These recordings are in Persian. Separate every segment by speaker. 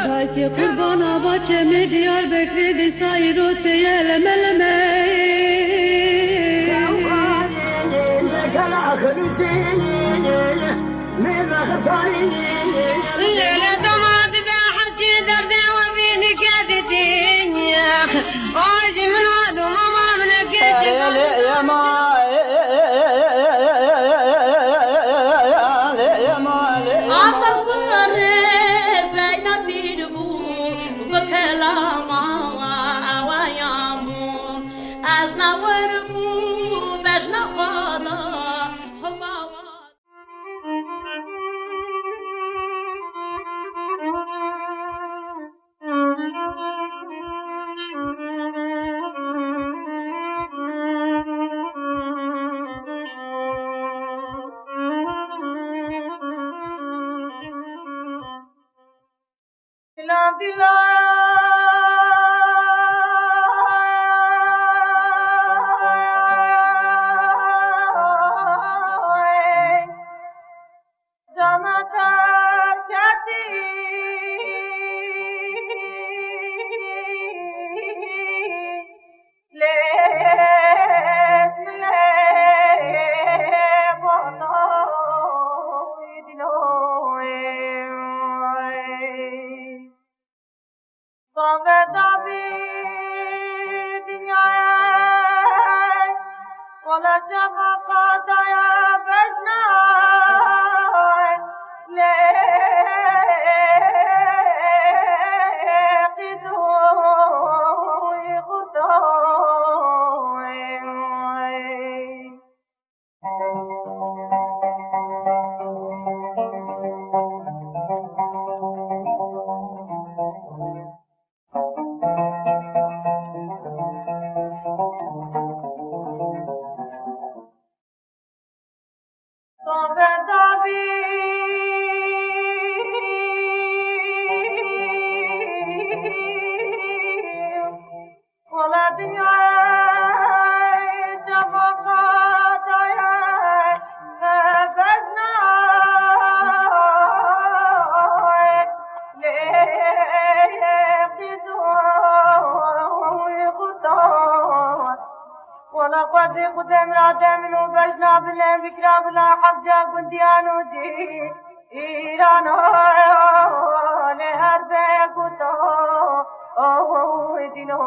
Speaker 1: Dayke kurbana bahçemi diyar bekledi sayrote yelemelemeyi.
Speaker 2: ليلة دمعت بحكي دردي وبيني كادتين واجي من عدو ماما من كيتي
Speaker 3: يا ما
Speaker 1: عطف الرئيس لينا بيدبو بكلامه ويامو أزنا وربو بجنا خالا حباوات
Speaker 2: ولقد قدم رادم وبجنا بلا بكرا بلا حفجة بنديانو دي إيرانو لهر بيكوتو دينو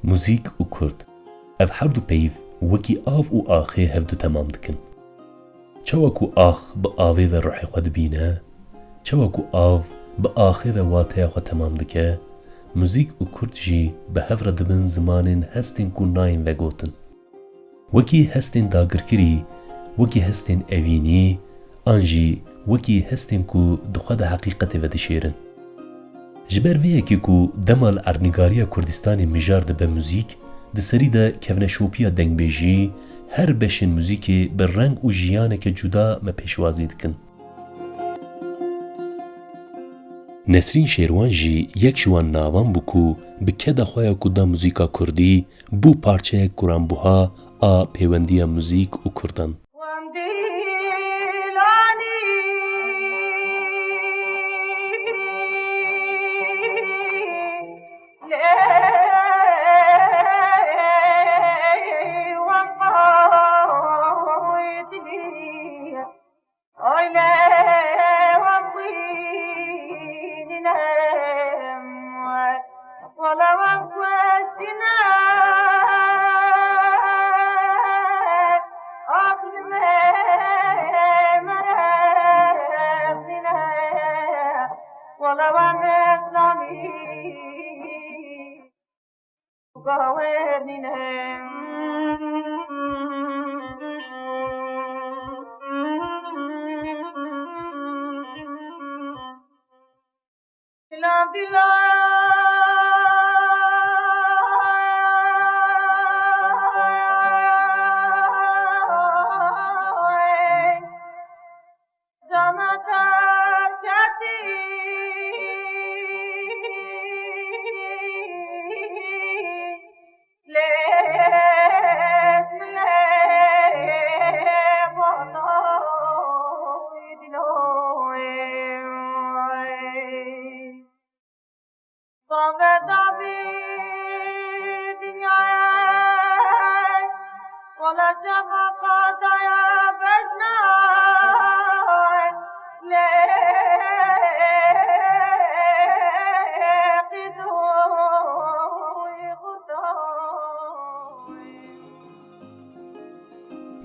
Speaker 4: موزیک و کرد اف هر دو پیو وکی آف و آخی هفدو تمام دکن چواکو آخ با آوی و روحی خود بینه چواکو آف با آخی و واته خود تمام دکه موزیک و کرد جی به هفر دبن زمانین هستین کو ناین و گوتن وکی هستین داگر کری وکی هستین اوینی آنجی وکی هستین کو دخواد حقیقت و دشیرن جبر ویکی کو دمال ارنگاریا کردستانی مجار به موزیک د سری د کفنشوپیا دنگ بیجی هر بشن موزیکی بر رنگ و جیانه که جدا ما پیشوازی دکن. نسرین شیروان جی یک جوان ناوان بکو بکه دخواه کدا موزیکا کردی بو پارچه کران بوها آ پیوندی موزیک و کردن.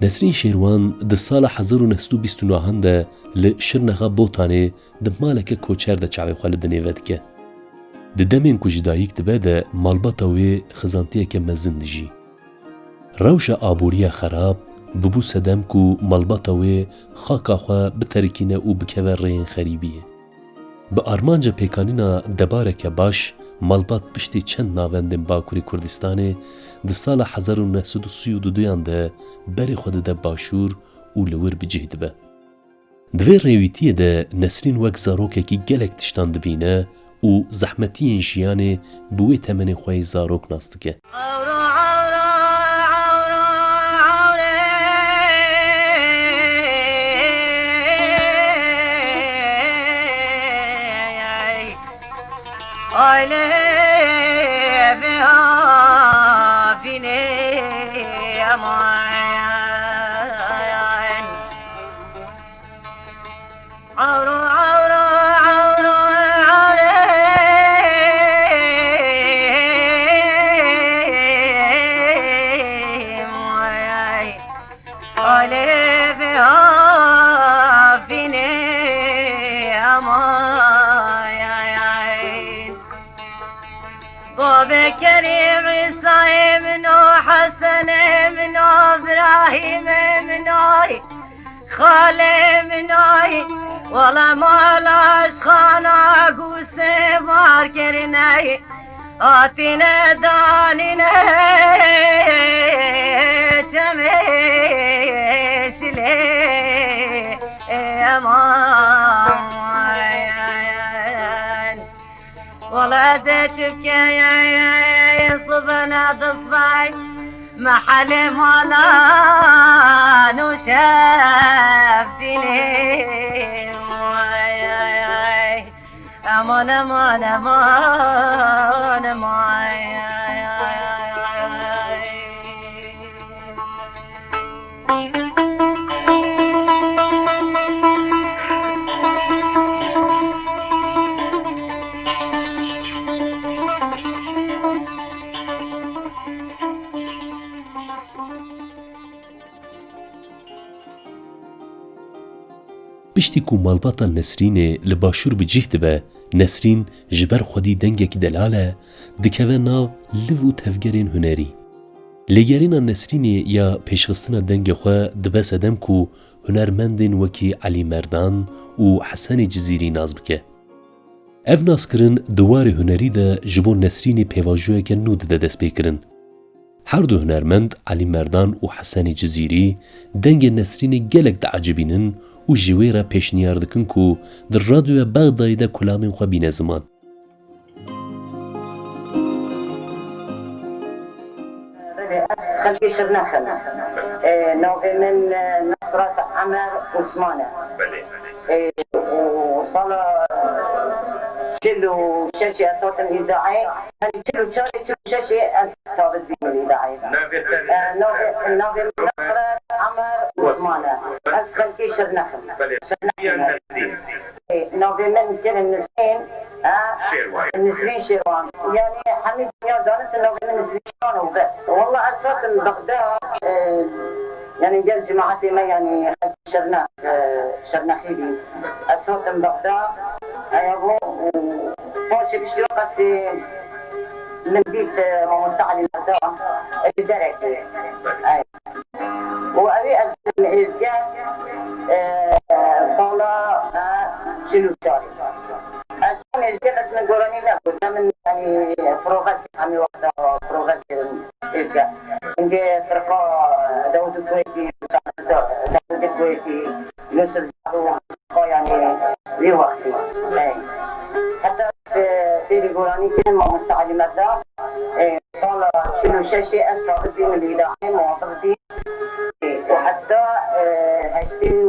Speaker 4: نسرین شیروان د سال 1929 ده ل شرنغا بوتانه د مالک کوچر د چاوی خال د نیوت که. د دمین کجدایک دبه ده مالباتا وی خزانتیه که مزن دجی. روش آبوریا خراب ببو سدم کو مالباتا وی خاکا خواه بترکینه و بکوه رین خریبیه. به آرمانجا پیکانینا دبارک باش مالبات پشتی چند ناوندن باکوری کردستانه د سال 1932 ده بری خود ده باشور و لور بجه دبه. دوی ریویتیه ده نسرین وک زاروکه کی گلک تشتان دبینه و زحمتی انشیانه بوی تمن خواه زاروک ناستکه.
Speaker 2: كريم عيسى منو حسن منو ابراهيم منو خالي منو والله ما لاش خانا قوسي مار كرناي آتينا دانينا تميش لي امان والله دشبك يا صبنا ضصباي محل مولا نشاف ديني امان امان امان امان
Speaker 4: پشتی کو مالباتا نسرین لباشور بجیه دبه نسرین جبر خودی دنگک دلاله دکوه ناو لو و تفگرین هنری. لگرین نسرین یا پیشخستنا دنگ خواه دبه سدم کو هنرمندین وکی علی مردان و حسن جزیری ناز بکه. اف ناز کرن دوار هنری ده جبو نسرین پیواجوه که نود ده دست بکرن. هر دو هنرمند علی مردان و حسن جزیری دنگ نسرین گلک ده عجبینن و جوی را پیشنیار دکن که در رادیو بغدادی ده کلامین خواه بینه زمان.
Speaker 3: خلقي شرنخل نوفي من نصرة عمر عثمانة وصل شلو شاشي أصوات الإذاعي شلو شاشي أصوات الإذاعي نوفي من نصرة عمر عثمانة خلقي شرنخل نوفي من كل النسرين النسرين شيروان يعني حميد نيازانت نوفي من نسرين شيروان وبس والله أصوات بغداد يعني قال جماعتي ما يعني شرنخيلي أصوات بغداد أيوه وفوش بشلو قاسي من بيت موسع لي بغداد بدرك أي وأبي أسلم إزجان صلاة شلو شاري أسلم إزجان أسلم قراني لا قلنا من يعني فروغات عمي وقتها فروغات إزجان عندي فرقة داود الكويتي داود الكويتي يوسف زعلو يعني لي وقتي حتى تيري قراني كان ما مستعلي مدى صالة شنو شاشي أسرع الدين الإلهي مواطنتي وحتى هشتي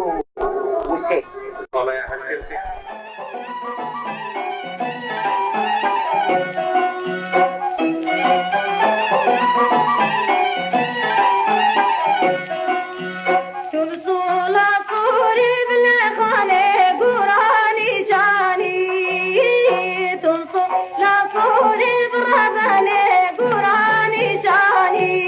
Speaker 3: وسي صالة يا هشتي وسي
Speaker 2: قراني جاني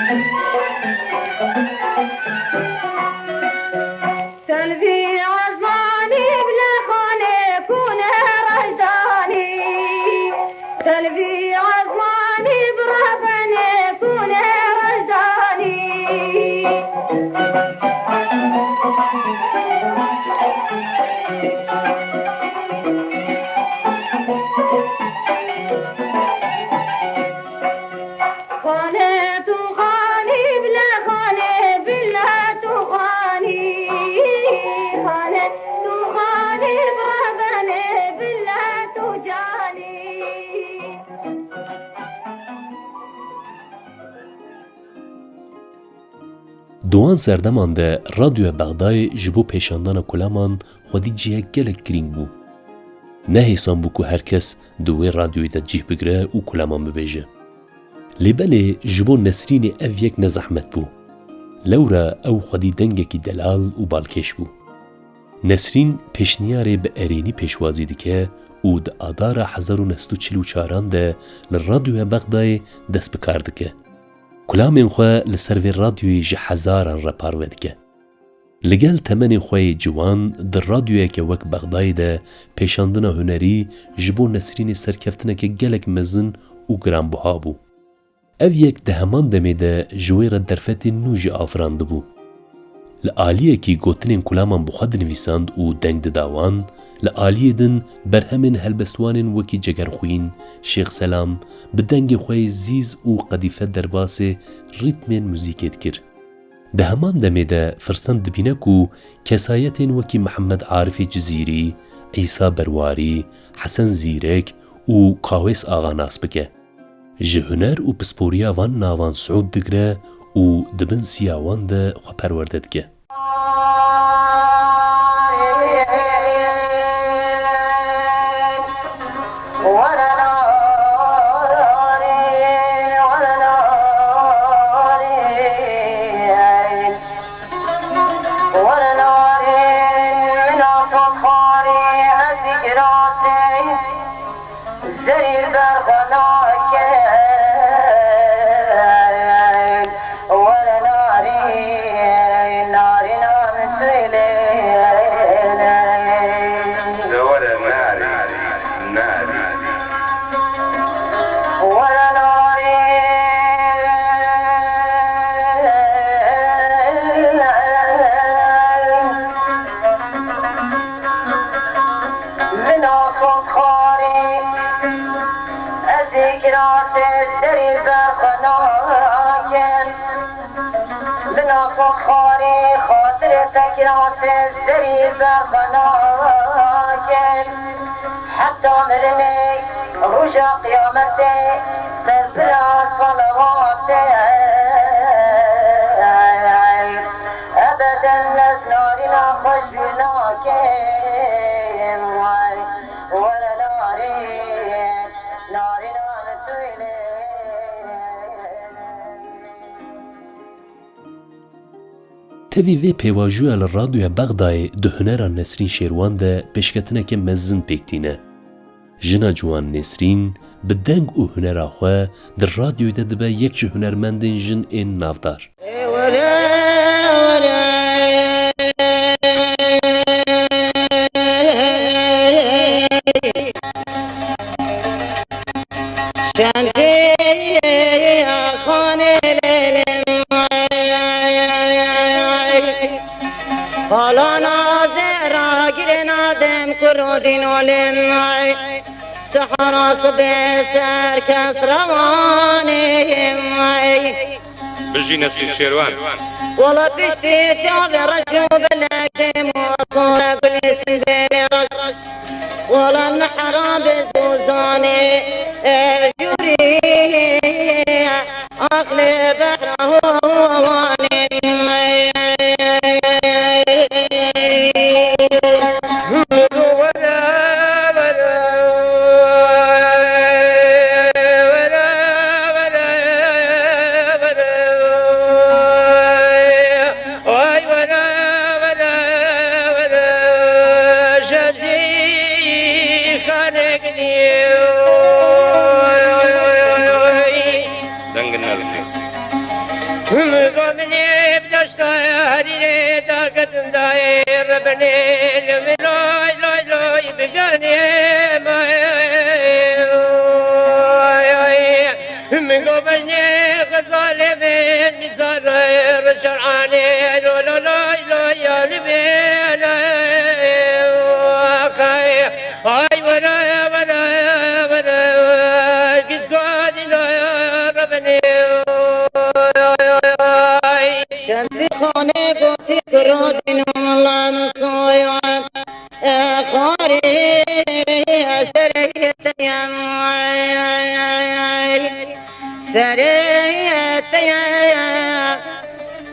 Speaker 1: تلفي عزماني بلا خاني كونه رجداني تلفي عزماني برهبني كونه رجداني خانه تو خاني بلا خاني بلا تو خاني خانه تو خاني برهبني بلا تو جاني
Speaker 4: دوان سردمان ده رادیو بغدای جبو پیشاندان کلامان خودی جیه گلک گرینگ بو. نه حسان بو که هر کس دوی رادیوی ده جیه بگره و کلامان ببیجه. لباله جبو نسرین او یک نزحمت بو. لورا او خودی دنگه کی دلال و بالکش بو. نسرین پیشنیاره به ارینی پیشوازی دکه و ده آدار 1944 ده لرادیو بغدای دست بکار دکه. کلامین خواه لسروی رادیوی جهزاران را پارود که. لگل تمن خواه جوان در رادیوی که وک بغدای ده پیشاندن هنری جبو نسرین سرکفتنه که گلک مزن و گران بها بو. او یک ده همان دمه ده جویر درفت نوجی آفرانده بو. لآلیه کی گوتنین کلامان بخواد نویساند و دنگ داوان لآلیه دن برهمن هلبستوانین وکی جگرخوین شیخ سلام بدنگ خواه زیز و قدیفه درباس ریتمین موزیکت کر. ده همان دمه ده فرسان دبینه کو کسایتین وکی محمد عارف جزیری، عیسی برواری، حسن زیرک و کاویس آغا ناس بکه. جهنر و پسپوریا وان ناوان سعود دگره و دبن سیاوان ده خو پروردد که.
Speaker 3: حتى مرني رجع قيامتي سبرا صلواتي أبدا نسنارنا خوش بناكين ولا ناري نارنا نتويلي
Speaker 4: تەوی vê pêvajoya li radyoya Bexdayê di hunera Nesrîn Şêrwan de pêşketineke mezin pêktîne. Jina ciwan Nesrîn bi deng û hunera xwe di radyoyê de dibe yek ji hunermendên jin ên navdar.
Speaker 2: حالا نازرا گرنا دم کرودین ولنای سحراس به سر کس روانیم
Speaker 5: بجی نسرین شیروان
Speaker 2: ولا پشتی چاو رشو بلکم وصول بلسم دل رش ولا نحرا بزوزاني جوري عقل بحره واني مقابني بدشتاري داقت داير بني لملوي لوي لوي بقاني مقابني غزالي نزار شرعاني لو لو لوي لوي يا لبين هاي ولا ولا ولا قد لا ربني شمسي خانه قوتي كرودين والله مصويوان خاري سريتيان سريتيان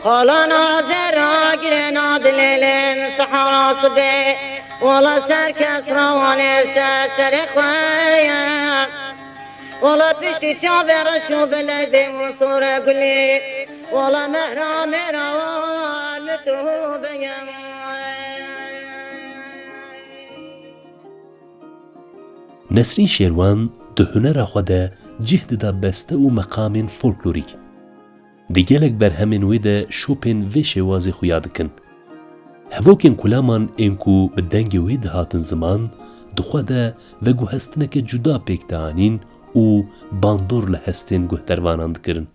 Speaker 2: خالا ناظر آگیر نادلیلین سحرا صبح والا سر کس روانی سر خواهیم والا پشتی چا برشو بلده مصور گلی والا مهرا مهرا والتو بگم
Speaker 4: نسرین شێروان di hunera xwe de cih dida beste û meqamên folklorîk. Di gelek berhemên wê de şopên vê şêwazê xuya dikin. Hevokên kulaman ên ku bi dengê wê dihatin ziman, di xwe de veguhestineke cuda pêk dianîn û bandor li hestên guhdervanan dikirin.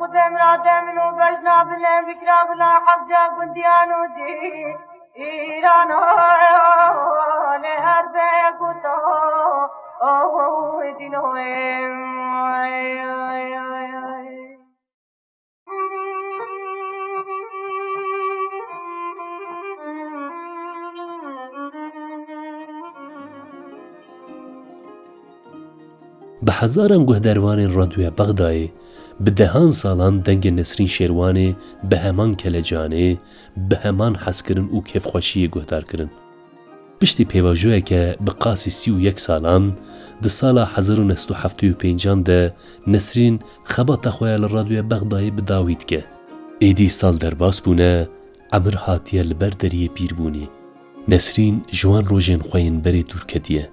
Speaker 6: قدام رادم وبجنا بلا بكرا بلا حجة بنديانو دي إيرانو لهر بيكوتو دينو
Speaker 4: Bi hezaran guhdervanên radyoya Bexdayê bi dehan salan dengê Nesrîn Şêrwanê bi heman kelecanê, bi heman hezkirin û kêfxweşiyê guhdar kirin. Piştî pêvajoyeke bi qasî 31 salan, di sala 1975 de Nesrîn xebata xwe ya li radyoya Bexdayê bi dawî dike. Êdî sal derbas bûne, emir hatiye li ber deriyê pîrbûnê. Nesrîn ji wan rojên xwe yên berê dûr ketiye.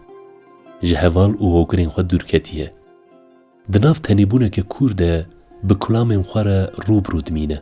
Speaker 4: Ji heval û hokirên xwe dûr ketiye. Di nav tenêbûneke kûr de bi kulamên xwe re rûbirû dimîne.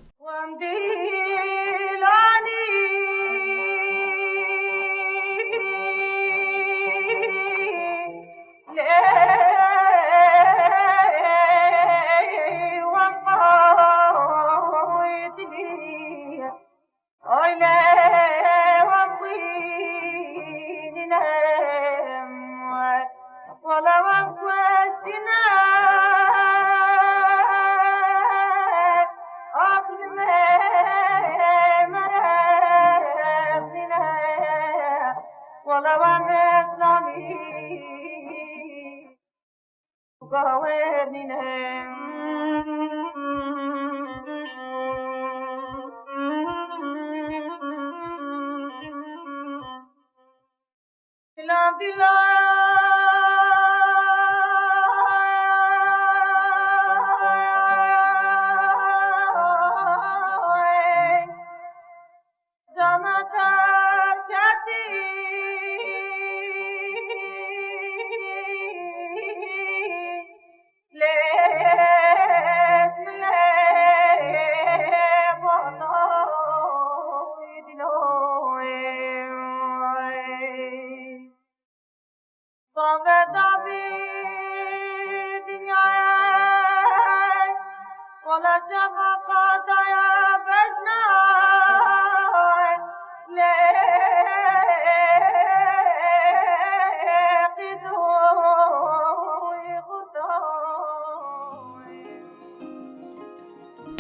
Speaker 6: ولوان اسلامی گاورنینه دلم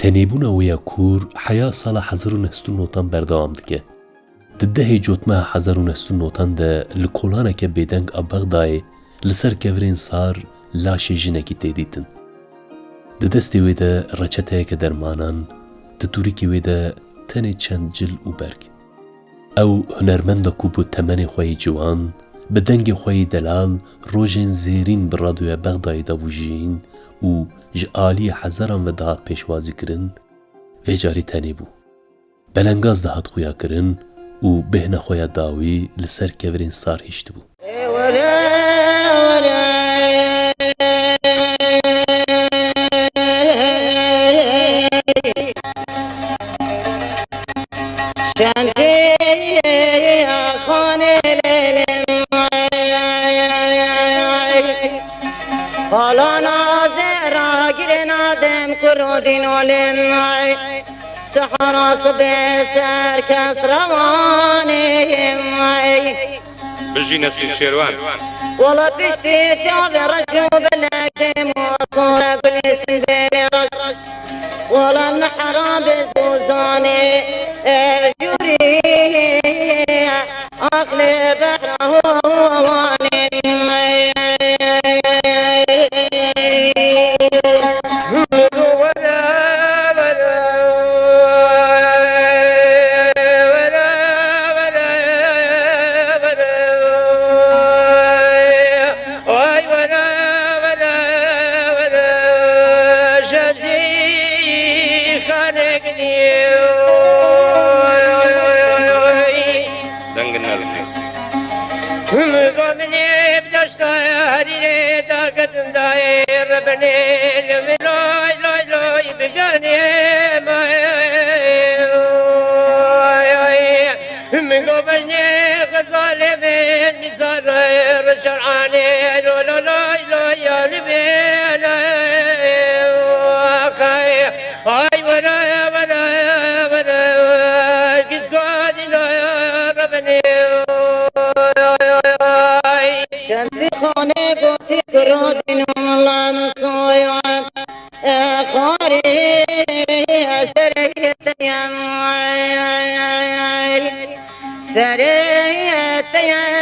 Speaker 4: تنیبونا ویا کور حیا سال 1990 بردوام دکه. ددهی جوتمه 1990 ده لکولانه که بیدنگ ابغدای لسر کورین سار لاش جنکی تیدیتن. ددستی ویده رچته که درمانان دتوریکی ویده تنی چند جل و برگ. او هنرمند کو بو تمن خوی جوان بدنگ خوی دلال روژن زیرین برادوی بغدای داوجین و جعالی حزران و دهات پیشوازی کرن و جاری تنی بو. بلنگاز دهات خویا کرن و بهن خویا داوی لسر کورین سار هشت بو.
Speaker 2: حالا نازر گیر نادم کرودین ولن سحر صبح سر کس روانیم
Speaker 5: بژی نەسلی شێروان
Speaker 2: ولا بشتي جاب رشو بلكم وصورة بالاسم رش ولا النحرام بزوزاني جوري عقلي بحره واني شمسي خانه قوتي كرودين والله مصويوان خاري سريتيام سريتيام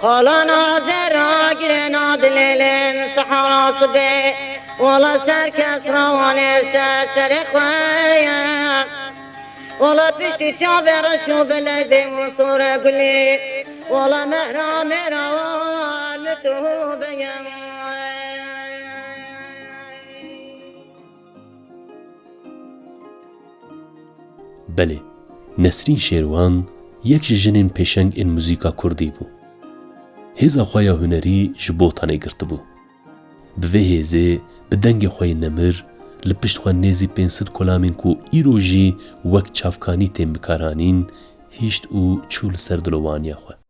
Speaker 2: خالا نازر آگیر نادلیم سحر صبح ولا سر کس روانه سر خوایم ولا پشتی چا برشو بلده مصور گلی ولا مهرا مهرا لتو بگم
Speaker 4: بله نسرین شیروان یک جنین پیشنگ این موزیکا کردی بو. هیزا خویا هنری جبوتانه گرت بو. به هیزه بدنگ خوی نمر لپشت خواه نیزی 500 کلامین کو ایروژی وک چافکانی تیم بکارانین هیشت او چول سردلوانیا خواه.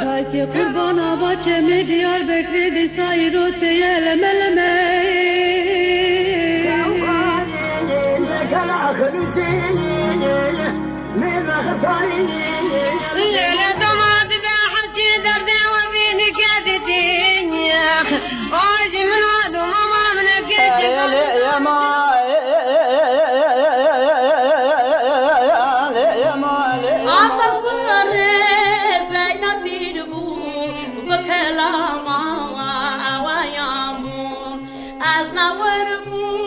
Speaker 1: Dayki kurbana bahçemi Diyarbakır desayir oteye leme leme
Speaker 6: ليلة دمعت بحكي دردي وبيني كادتين يا عايش من وعد وماما من كيتي
Speaker 7: يا ما
Speaker 8: عطر كورس لينا بيدبو بكلام ويامو أزنا وربو